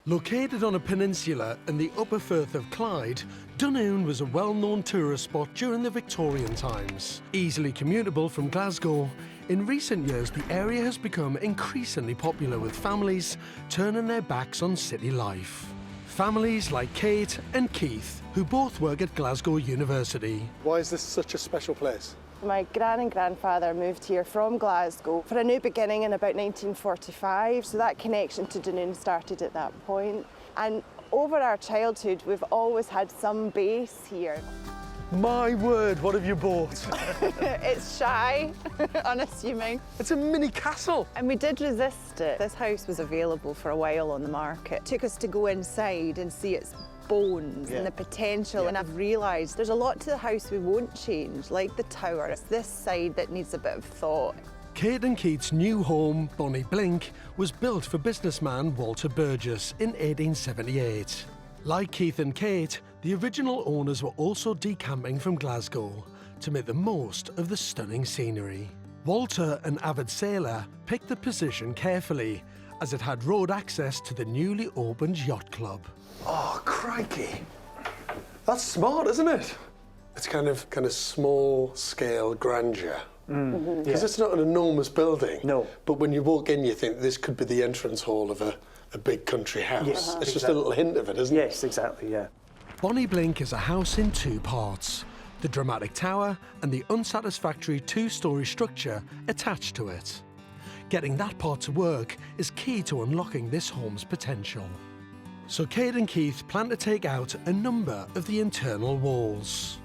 Located on a peninsula in the upper Firth of Clyde, Dunoon was a well-known tourist spot during the Victorian times. Easily commutable from Glasgow, in recent years the area has become increasingly popular with families turning their backs on city life. Families like Kate and Keith, who both work at Glasgow University. Why is this such a special place? My gran and grandfather moved here from Glasgow for a new beginning in about 1945, so that connection to Dunoon started at that point. And over our childhood, we've always had some base here. My word, what have you bought? It's shy, unassuming. It's a mini castle. And we did resist it. This house was available for a while on the market. It took us to go inside and see its bones and the potential, and I've realised there's a lot to the house we won't change, like the tower. It's this side that needs a bit of thought. Kate and Keith's new home, Bonnie Blink, was built for businessman Walter Burgess in 1878. Like Keith and Kate, the original owners were also decamping from Glasgow to make the most of the stunning scenery. Walter, an avid sailor, picked the position carefully, as it had road access to the newly opened yacht club. Oh, crikey. That's smart, isn't it? It's kind of small-scale grandeur. Because it's not an enormous building. No. But when you walk in, you think this could be the entrance hall of a big country house. Yes, it's just a little hint of it, isn't it? Yes, exactly, yeah. Bonnie Blink is a house in two parts, the dramatic tower and the unsatisfactory two-storey structure attached to it. Getting that part to work is key to unlocking this home's potential. So Kate and Keith plan to take out a number of the internal walls,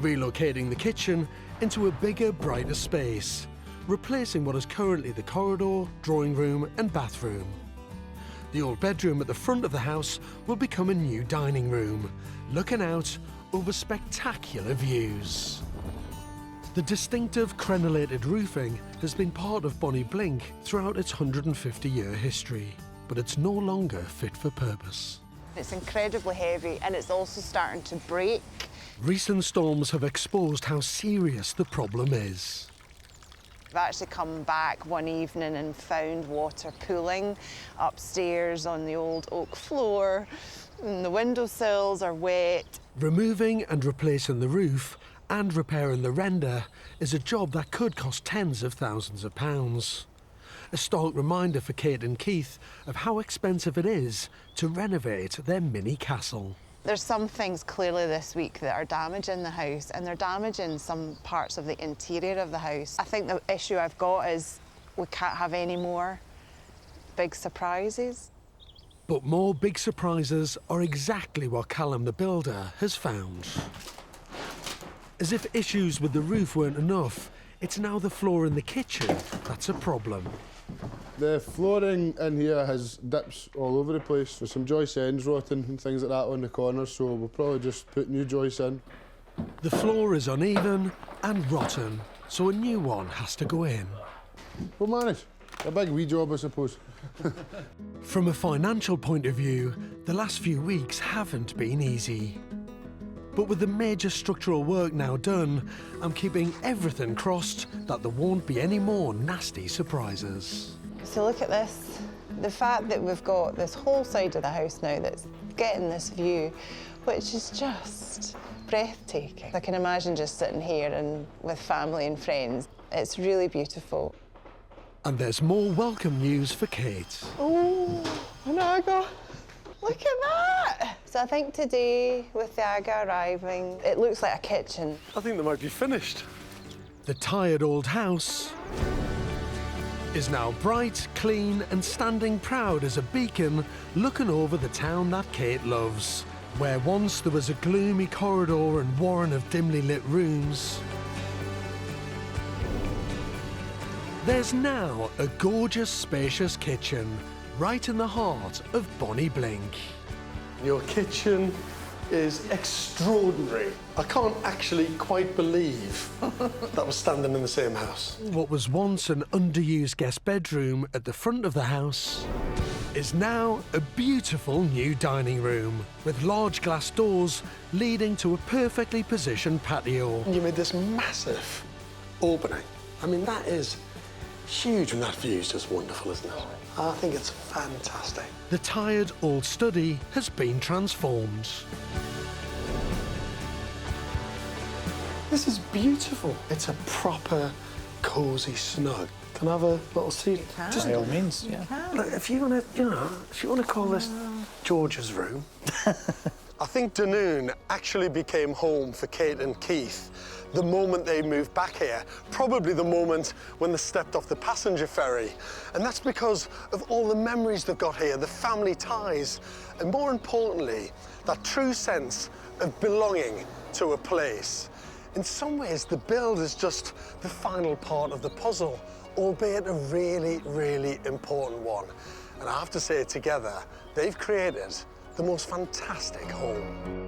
relocating the kitchen into a bigger, brighter space, replacing what is currently the corridor, drawing room and bathroom. The old bedroom at the front of the house will become a new dining room, looking out over spectacular views. The distinctive crenellated roofing has been part of Bonnie Blink throughout its 150-year history, but it's no longer fit for purpose. It's incredibly heavy and it's also starting to break. Recent storms have exposed how serious the problem is. I've actually come back one evening and found water pooling upstairs on the old oak floor, and the windowsills are wet. Removing and replacing the roof and repairing the render is a job that could cost tens of thousands of pounds. A stark reminder for Kate and Keith of how expensive it is to renovate their mini castle. There's some things clearly this week that are damaging the house, and they're damaging some parts of the interior of the house. I think the issue I've got is we can't have any more big surprises. But more big surprises are exactly what Callum the builder has found. As if issues with the roof weren't enough, it's now the floor in the kitchen that's a problem. The flooring in here has dips all over the place, with some joist ends rotting and things like that on the corners, so we'll probably just put new joists in. The floor is uneven and rotten, so a new one has to go in. We'll manage. A big wee job, I suppose. From a financial point of view, the last few weeks haven't been easy. But with the major structural work now done, I'm keeping everything crossed that there won't be any more nasty surprises. So look at this. The fact that we've got this whole side of the house now that's getting this view, which is just breathtaking. I can imagine just sitting here and with family and friends. It's really beautiful. And there's more welcome news for Kate. Oh, an Aga. Look at that! So I think today, with the Aga arriving, it looks like a kitchen. I think they might be finished. The tired old house is now bright, clean and standing proud as a beacon looking over the town that Kate loves. Where once there was a gloomy corridor and warren of dimly lit rooms, there's now a gorgeous, spacious kitchen right in the heart of Bonnie Blink. Your kitchen is extraordinary. I can't actually quite believe that we're standing in the same house. What was once an underused guest bedroom at the front of the house is now a beautiful new dining room with large glass doors leading to a perfectly positioned patio. You made this massive opening. I mean, that is huge, and that view's just wonderful, isn't it? I think it's fantastic. The tired old study has been transformed. This is beautiful. It's a proper, cosy snug. Can I have a little seat? By all means, yeah. Look, if you want to, if you want to call this George's room. I think Dunoon actually became home for Kate and Keith the moment they moved back here, probably the moment when they stepped off the passenger ferry. And that's because of all the memories they've got here, the family ties, and more importantly, that true sense of belonging to a place. In some ways, the build is just the final part of the puzzle, albeit a really, really important one. And I have to say, together, they've created the most fantastic home.